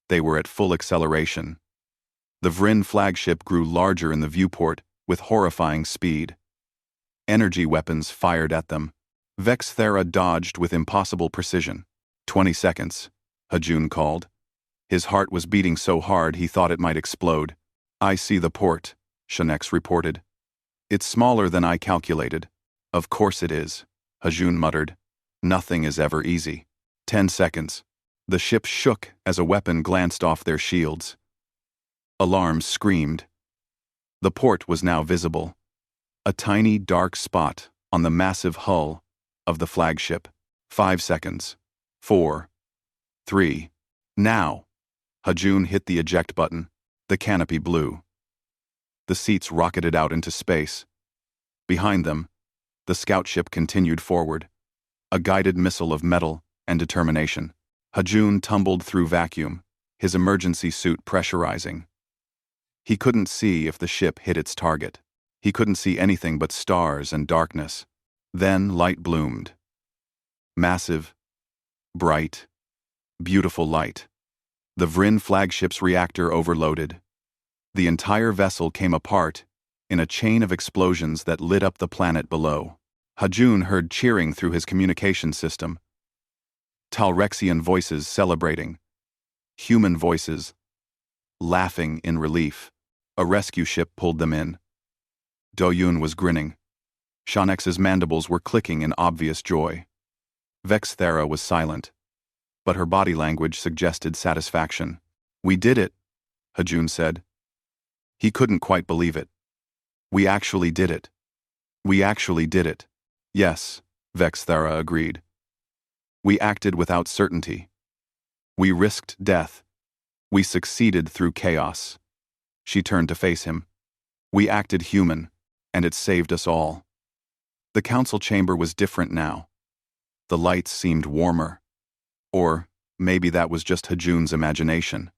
they were at full acceleration. The Vrin flagship grew larger in the viewport with horrifying speed. Energy weapons fired at them, Vexthera dodged with impossible precision. 20 seconds, Hajun called. His heart was beating so hard he thought it might explode. I see the port, Shanex reported. It's smaller than I calculated. Of course it is, Hajun muttered. Nothing is ever easy. 10 seconds. The ship shook as a weapon glanced off their shields. Alarms screamed. The port was now visible. A tiny dark spot on the massive hull of the flagship. 5 seconds. 4. 3. Now. Hajun hit the eject button. The canopy blew. The seats rocketed out into space. Behind them, the scout ship continued forward, a guided missile of metal and determination. Hajun tumbled through vacuum, his emergency suit pressurizing. He couldn't see if the ship hit its target. He couldn't see anything but stars and darkness. Then light bloomed. Massive, bright, beautiful light. The Vryn flagship's reactor overloaded. The entire vessel came apart in a chain of explosions that lit up the planet below. Hajun heard cheering through his communication system. Talrexian voices celebrating. Human voices laughing in relief. A rescue ship pulled them in. Doyun was grinning. Shanex's mandibles were clicking in obvious joy. Vexthera was silent, but her body language suggested satisfaction. We did it, Hajun said. He couldn't quite believe it. We actually did it. We actually did it. Yes, Vexthera agreed. We acted without certainty. We risked death. We succeeded through chaos. She turned to face him. We acted human, and it saved us all. The council chamber was different now. The lights seemed warmer. Or maybe that was just Hajun's imagination.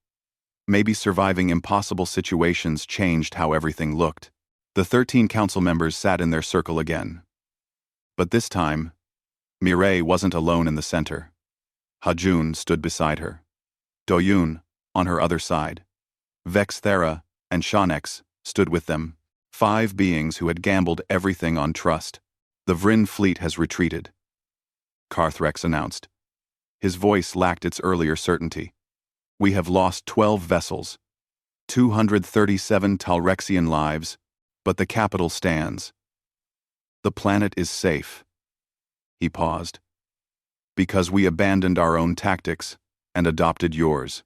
Maybe surviving impossible situations changed how everything looked. The 13 council members sat in their circle again. But this time, Mireille wasn't alone in the center. Hajun stood beside her. Doyun, on her other side. Vexthera and Shanex stood with them, 5 beings who had gambled everything on trust. The Vryn fleet has retreated, Carthrex announced. His voice lacked its earlier certainty. We have lost 12 vessels, 237 Talrexian lives, but the capital stands. The planet is safe. He paused. Because we abandoned our own tactics and adopted yours.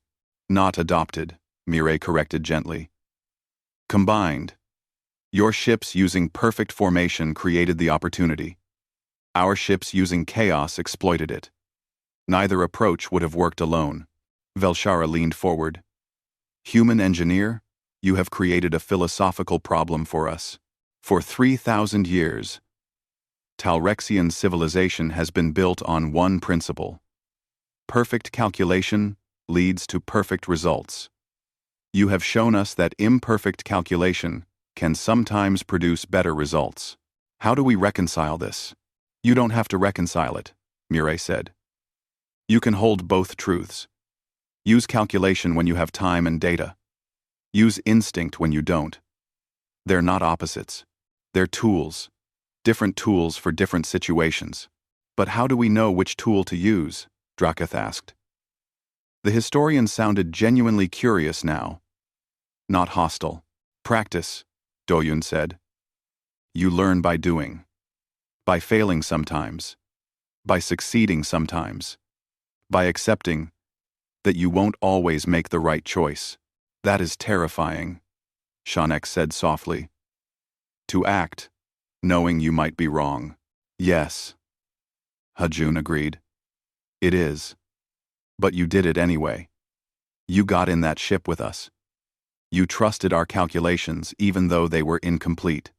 Not adopted, Mireille corrected gently. Combined. Your ships using perfect formation created the opportunity. Our ships using chaos exploited it. Neither approach would have worked alone. Velshara leaned forward. Human engineer, you have created a philosophical problem for us. For 3,000 years, Talrexian civilization has been built on one principle. Perfect calculation leads to perfect results. You have shown us that imperfect calculation can sometimes produce better results. How do we reconcile this? You don't have to reconcile it, Mireille said. You can hold both truths. Use calculation when you have time and data. Use instinct when you don't. They're not opposites. They're tools. Different tools for different situations. But how do we know which tool to use? Draketh asked. The historian sounded genuinely curious now. Not hostile. Practice, Doyun said. You learn by doing. By failing sometimes. By succeeding sometimes. By accepting that you won't always make the right choice. That is terrifying, Shanex said softly. To act, knowing you might be wrong. Yes, Hajun agreed. It is. But you did it anyway. You got in that ship with us. You trusted our calculations even though they were incomplete.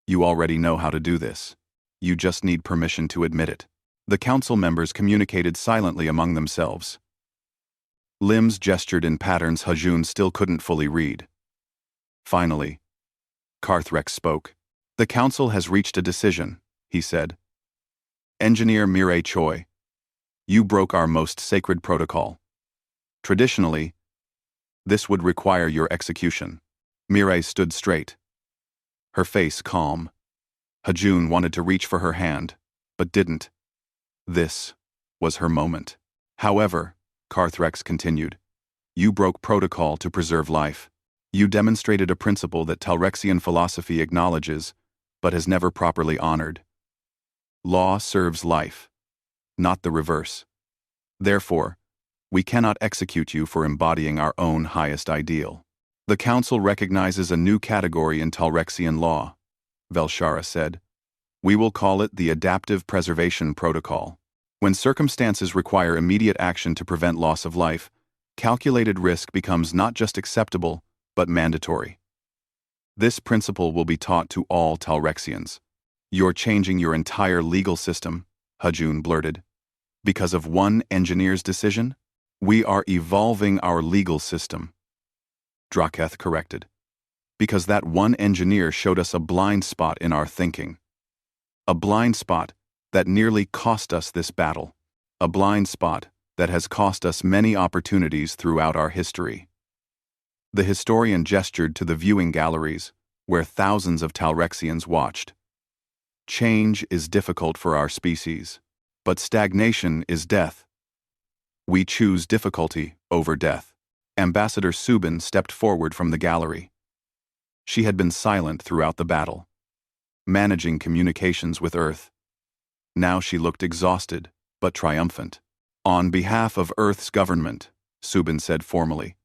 You already know how to do this. You just need permission to admit it. The council members communicated silently among themselves. Limbs gestured in patterns Hajun still couldn't fully read. Finally, Carthrex spoke. The council has reached a decision, he said. Engineer Mireille Choi, you broke our most sacred protocol. Traditionally, this would require your execution. Mireille stood straight, her face calm. Hajun wanted to reach for her hand, but didn't. This was her moment. However, Carthrex continued, you broke protocol to preserve life. You demonstrated a principle that Talrexian philosophy acknowledges, but has never properly honored. Law serves life, not the reverse. Therefore, we cannot execute you for embodying our own highest ideal. The Council recognizes a new category in Talrexian law, Velshara said. We will call it the Adaptive Preservation Protocol. When circumstances require immediate action to prevent loss of life, calculated risk becomes not just acceptable, but mandatory. This principle will be taught to all Talrexians. You're changing your entire legal system, Hajun blurted. Because of one engineer's decision? We are evolving our legal system. Draketh corrected. Because that one engineer showed us a blind spot in our thinking. A blind spot that nearly cost us this battle. A blind spot that has cost us many opportunities throughout our history. The historian gestured to the viewing galleries, where thousands of Talrexians watched. Change is difficult for our species, but stagnation is death. We choose difficulty over death. Ambassador Subin stepped forward from the gallery. She had been silent throughout the battle, managing communications with Earth. Now she looked exhausted, but triumphant. On behalf of Earth's government, Subin said formally,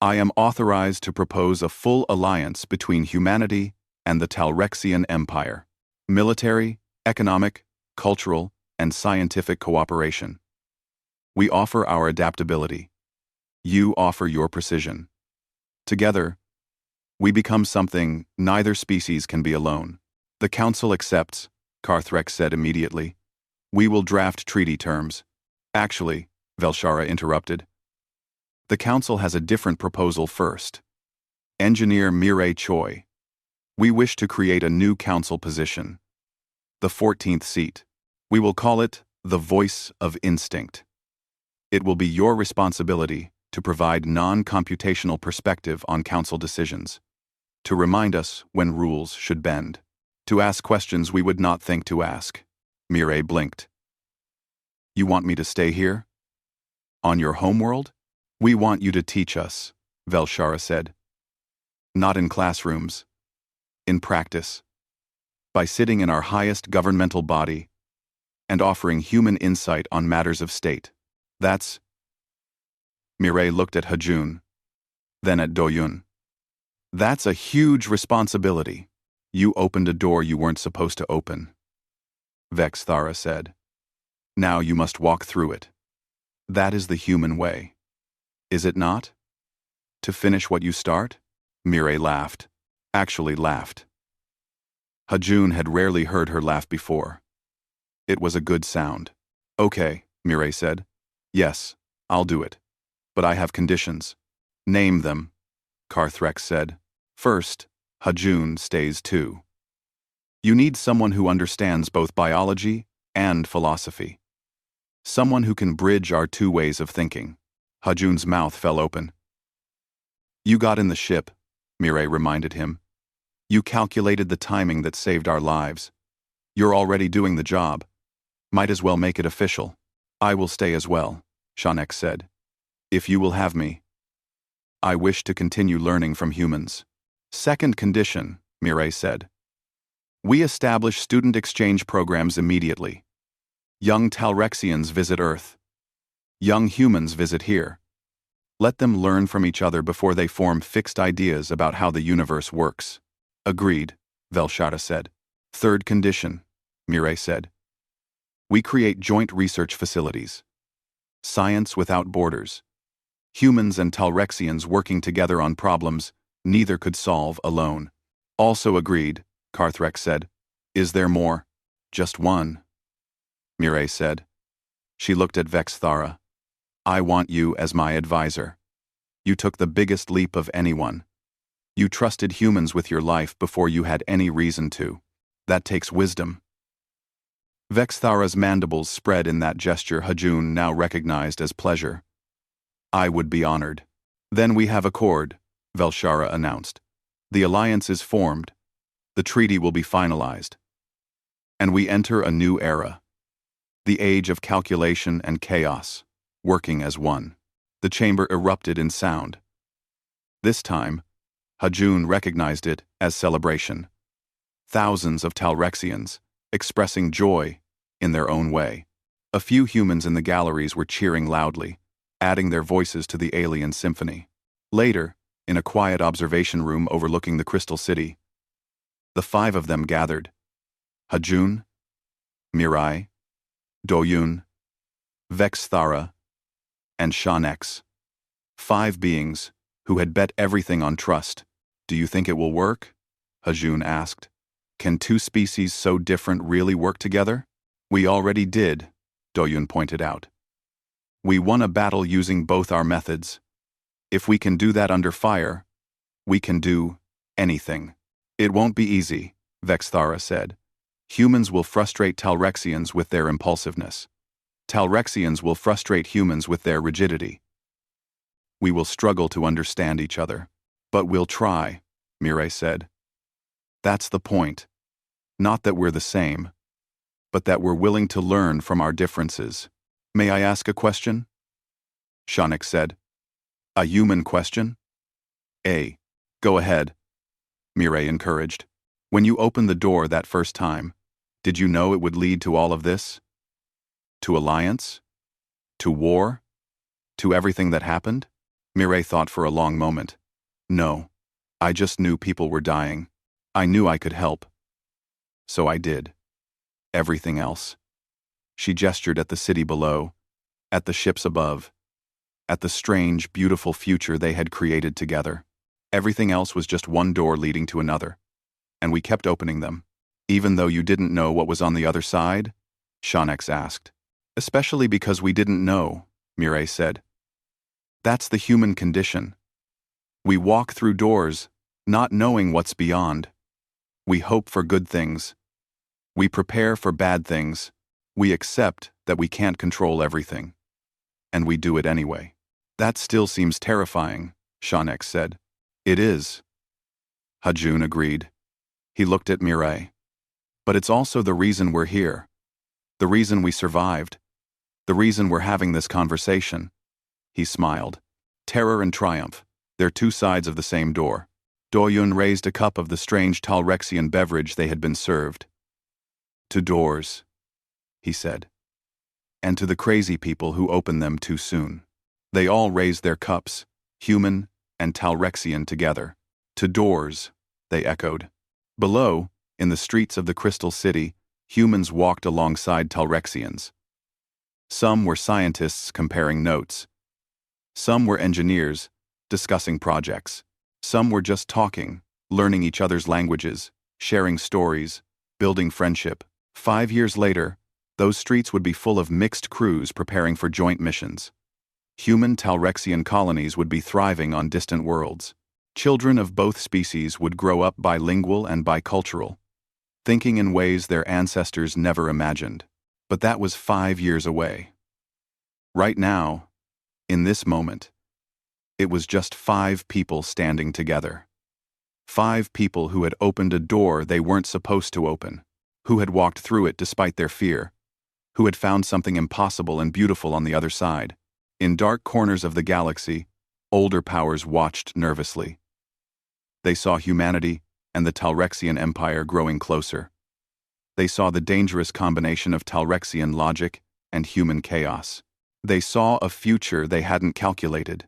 I am authorized to propose a full alliance between humanity and the Talrexian Empire. Military, economic, cultural, and scientific cooperation. We offer our adaptability. You offer your precision. Together, we become something neither species can be alone. The Council accepts, Carthrex said immediately. We will draft treaty terms. Actually, Velshara interrupted. The Council has a different proposal first. Engineer Mireille Choi. We wish to create a new Council position. The 14th seat. We will call it the Voice of Instinct. It will be your responsibility to provide non-computational perspective on Council decisions, to remind us when rules should bend, to ask questions we would not think to ask. Mireille blinked. You want me to stay here? On your homeworld? We want you to teach us, Velshara said. Not in classrooms. In practice. By sitting in our highest governmental body and offering human insight on matters of state. That's... Mireille looked at Hajun, then at Doyun. That's a huge responsibility. You opened a door you weren't supposed to open. Vexthara said. Now you must walk through it. That is the human way. Is it not? To finish what you start? Mireille laughed. Actually laughed. Hajun had rarely heard her laugh before. It was a good sound. Okay, Mireille said. Yes, I'll do it. But I have conditions. Name them, Carthrex said. First, Hajun stays too. You need someone who understands both biology and philosophy. Someone who can bridge our two ways of thinking. Hajun's mouth fell open. You got in the ship, Mireille reminded him. You calculated the timing that saved our lives. You're already doing the job. Might as well make it official. I will stay as well, Shanek said. If you will have me. I wish to continue learning from humans. Second condition, Mireille said. We establish student exchange programs immediately. Young Talrexians visit Earth. Young humans visit here. Let them learn from each other before they form fixed ideas about how the universe works. Agreed, Velshara said. Third condition, Mireille said. We create joint research facilities. Science without borders. Humans and Talrexians working together on problems neither could solve alone. Also agreed, Carthrex said. Is there more? Just one. Mireille said. She looked at Vexthara. I want you as my advisor. You took the biggest leap of anyone. You trusted humans with your life before you had any reason to. That takes wisdom. Vexthara's mandibles spread in that gesture Hajun now recognized as pleasure. I would be honored. Then we have accord, Velshara announced. The alliance is formed. The treaty will be finalized. And we enter a new era. The age of calculation and chaos, working as one. The chamber erupted in sound. This time, Hajun recognized it as celebration. Thousands of Talrexians, expressing joy in their own way. A few humans in the galleries were cheering loudly, adding their voices to the alien symphony. Later, in a quiet observation room overlooking the Crystal City, the 5 of them gathered. Hajun, Mirai, Doyun, Vexthara, and Shanex. 5 beings who had bet everything on trust. Do you think it will work? Hajun asked. Can 2 species so different really work together? We already did, Doyun pointed out. We won a battle using both our methods. If we can do that under fire, we can do anything. It won't be easy, Vexthara said. Humans will frustrate Talrexians with their impulsiveness. Talrexians will frustrate humans with their rigidity. We will struggle to understand each other. But we'll try, Mirai said. That's the point. Not that we're the same, but that we're willing to learn from our differences. May I ask a question? Shanex said. A human question? Go ahead, Mirai encouraged. When you opened the door that first time, did you know it would lead to all of this? To alliance? To war? To everything that happened? Mirai thought for a long moment. No, I just knew people were dying. I knew I could help. So I did. Everything else. She gestured at the city below, at the ships above, at the strange, beautiful future they had created together. Everything else was just one door leading to another. And we kept opening them. Even though you didn't know what was on the other side? Shanex asked. Especially because we didn't know, Mirai said. That's the human condition. We walk through doors, not knowing what's beyond. We hope for good things. We prepare for bad things. We accept that we can't control everything. And we do it anyway. That still seems terrifying, Shanex said. It is. Hajun agreed. He looked at Mirai. But it's also the reason we're here. The reason we survived. The reason we're having this conversation. He smiled. Terror and triumph. They're 2 sides of the same door. Doyun raised a cup of the strange Talrexian beverage they had been served. To doors, he said. And to the crazy people who opened them too soon. They all raised their cups, human and Talrexian together. To doors, they echoed. Below, in the streets of the Crystal City, humans walked alongside Talrexians. Some were scientists comparing notes. Some were engineers, discussing projects. Some were just talking, learning each other's languages, sharing stories, building friendship. 5 years later, those streets would be full of mixed crews preparing for joint missions. Human Talrexian colonies would be thriving on distant worlds. Children of both species would grow up bilingual and bicultural, thinking in ways their ancestors never imagined. But that was 5 years away. Right now, in this moment, it was just 5 people standing together. 5 people who had opened a door they weren't supposed to open, who had walked through it despite their fear, who had found something impossible and beautiful on the other side. In dark corners of the galaxy, older powers watched nervously. They saw humanity and the Talrexian Empire growing closer. They saw the dangerous combination of Talrexian logic and human chaos. They saw a future they hadn't calculated.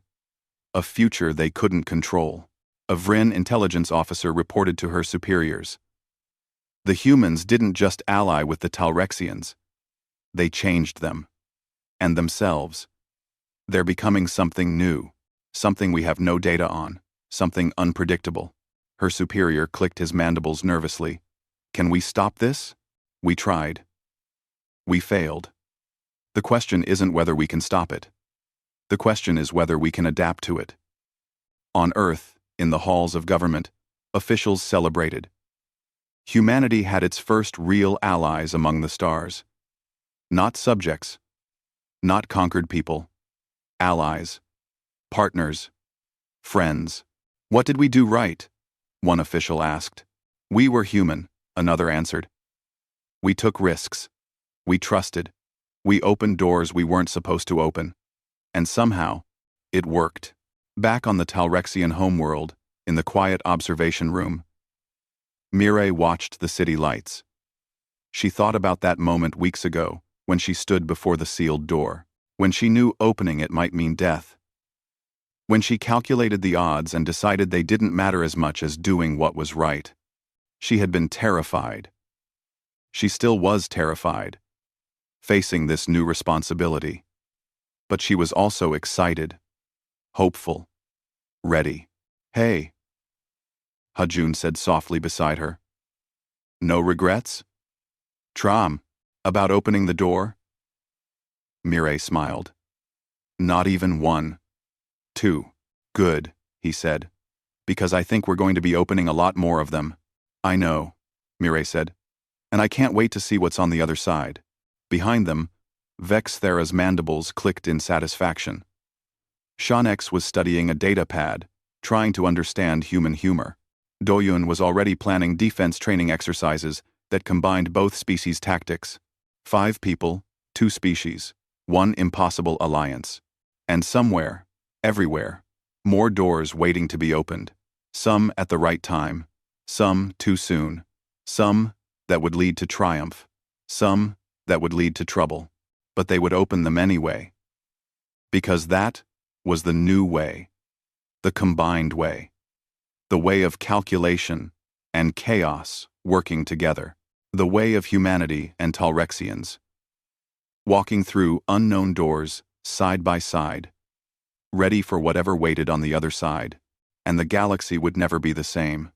A future they couldn't control. A Vrin intelligence officer reported to her superiors. The humans didn't just ally with the Talrexians. They changed them. And themselves. They're becoming something new. Something we have no data on. Something unpredictable. Her superior clicked his mandibles nervously. Can we stop this? We tried. We failed. The question isn't whether we can stop it. The question is whether we can adapt to it. On Earth, in the halls of government, officials celebrated. Humanity had its first real allies among the stars. Not subjects. Not conquered people. Allies. Partners. Friends. What did we do right? One official asked. We were human, another answered. We took risks. We trusted. We opened doors we weren't supposed to open. And somehow, it worked. Back on the Talrexian homeworld, in the quiet observation room, Mireille watched the city lights. She thought about that moment weeks ago, when she stood before the sealed door, when she knew opening it might mean death, when she calculated the odds and decided they didn't matter as much as doing what was right. She had been terrified. She still was terrified, facing this new responsibility. But she was also excited, hopeful, ready. "Hey," Hajun said softly beside her. "No regrets? Tram, about opening the door?" Mireille smiled. "Not even one. 2. Good," he said, "because I think we're going to be opening a lot more of them." "I know," Mireille said, "and I can't wait to see what's on the other side." Behind them, Vex Thera's mandibles clicked in satisfaction. Shanex was studying a data pad, trying to understand human humor. Doyun was already planning defense training exercises that combined both species' tactics. 5 people, 2 species, 1 impossible alliance. And somewhere, everywhere, more doors waiting to be opened. Some at the right time, some too soon, some that would lead to triumph, some that would lead to trouble. But they would open them anyway. Because that was the new way. The combined way. The way of calculation and chaos working together. The way of humanity and Talrexians. Walking through unknown doors, side by side. Ready for whatever waited on the other side. And the galaxy would never be the same.